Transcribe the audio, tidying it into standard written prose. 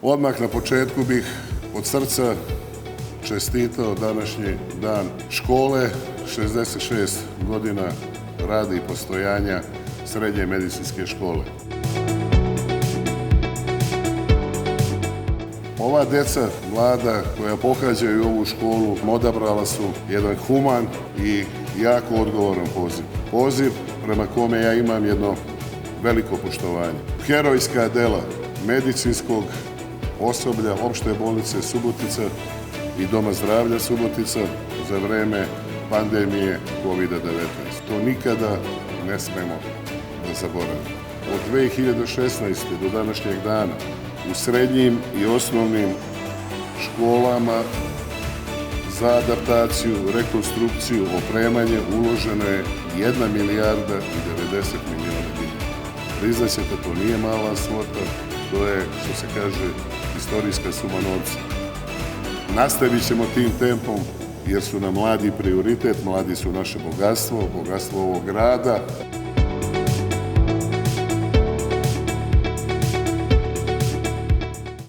Odmah na početku bih od srca čestitao današnji dan škole, 66 godina rada i postojanja Srednje medicinske škole. Ova deca mlada koja pohađaju ovu školu odabrala su jedan human i jako odgovoran poziv. Poziv prema kome ja imam jedno veliko poštovanje. Herojska dela medicinskog osoblja Opšte bolnice Subotica i Doma zdravlja Subotica za vreme pandemije COVID-19. To nikada ne smemo da zaboravimo. Od 2016. do današnjeg dana u srednjim i osnovnim školama za adaptaciju, rekonstrukciju, opremanje uloženo je 1 milijarda i 90 miliona dinara. Priznaćete, to nije mala svota, to je, što se kaže, istorijska suma novca. Nastavit ćemo tim tempom jer su nam mladi prioritet, mladi su naše bogatstvo, bogatstvo ovog grada.